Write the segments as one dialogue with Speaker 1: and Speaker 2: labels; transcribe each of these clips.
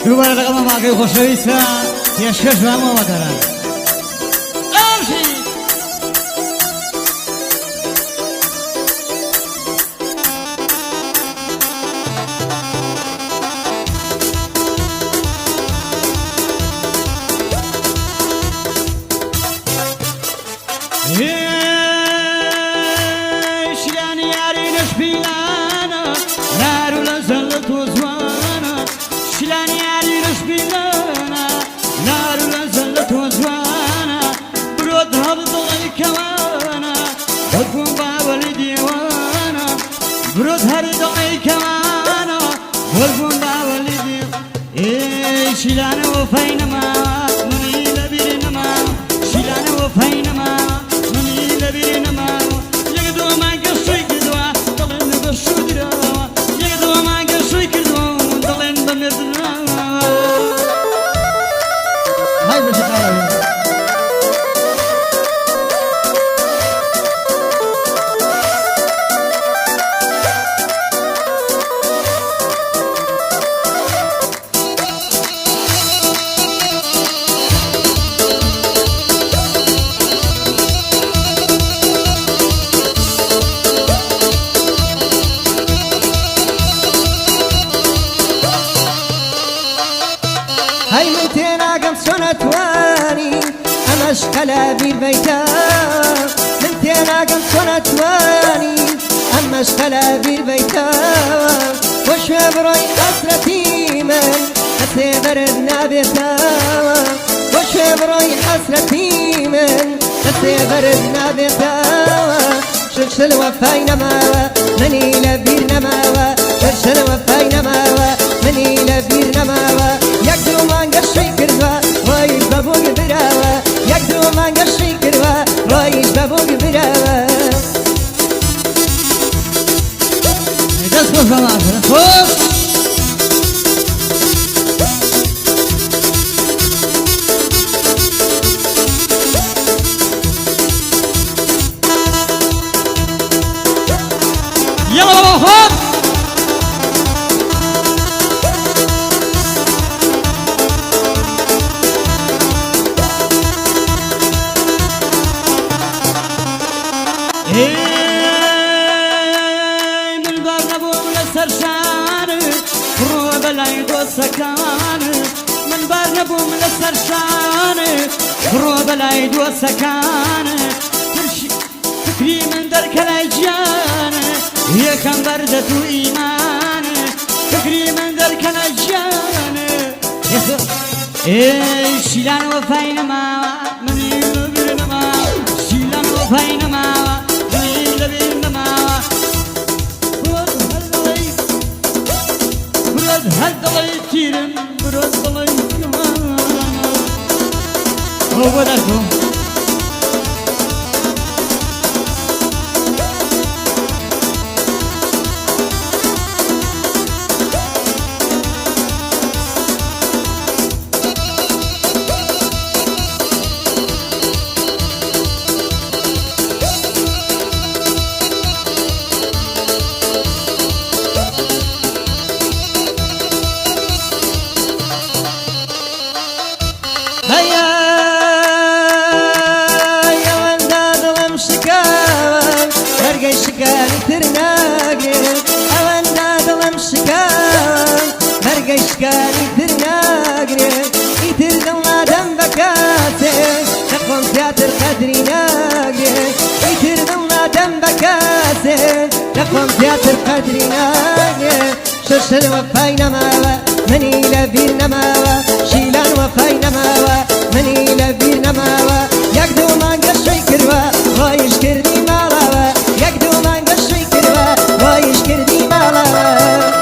Speaker 1: دوباره رقم واقعی خوشویسته پیشکش به همه دارن شیلانه و فینما منی لبیرنما شیلانه و فینما منی لبیرنما یک دو مانگ شوی کردوا دلن بشو درا یک دو مانگ شوی کردوا دلن بمردنا های بشه أشقلا بالبيتا من تينا قم صنتواني أما أشقلا بالبيتا وشو بروي حسرتي من حتى بردنا بيتا وشو بروي حسرتي من حتى بردنا بيتا شرشل وفاينا ماوا مني لبيرنا ماوا شرشل وفاينا ماوا مني لبيرنا ماوا يقدروا ما نقشي كردوا رايش بابوك براوا يقدروا ما نقشي كردوا رايش بابوك براوا دست خوش بابا خوش يلا بابا خد من بار نبو لسر شان رو بلاي دو سكان من بار نبو لسر شان رو بلاي دو سكان فكري من درك الأجيان هي كم بردة إيمان فكري من درك الأجيان شيلان وفاينما مني لبيرنما شيلان وفاينما مني لبيرنما برد هالدلي تيرن برد دلي كمان هو بدكم شكاني ترناقري يتردن لادم بكاتي تقوم تياتر قدري ناقري يتردن لادم بكاتي تقوم تياتر قدري ناقري شرشل وفاينا ماوا مني لبيرنا ماوا شيلان وفاينا ماوا مني لبيرنا ماوا يقدو ما نقشي كروا رايش كردي مالاوا يقدو ما نقشي كروا رايش كردي مالاوا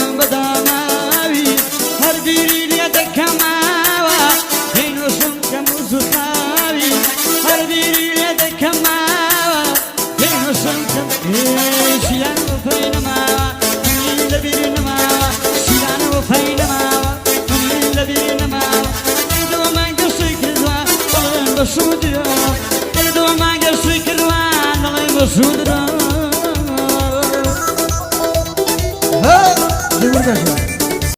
Speaker 2: دڵم بەداماوی هەربیری لێ دەکەماوە دەینۆشم کەم و زوخاوی هەربیری لێ دەکەماوە دەینۆشم کەم شیران وەفای نەماوە منی لەبیری نەماوە شیران وەفای نەماوە منی لەبیری نەماوە دڵمان گەشەی کردووە دڵێن بە شودرۆ دڵمان گەشەی کردووە دڵێن بە شودرۆ
Speaker 1: ها زور باشە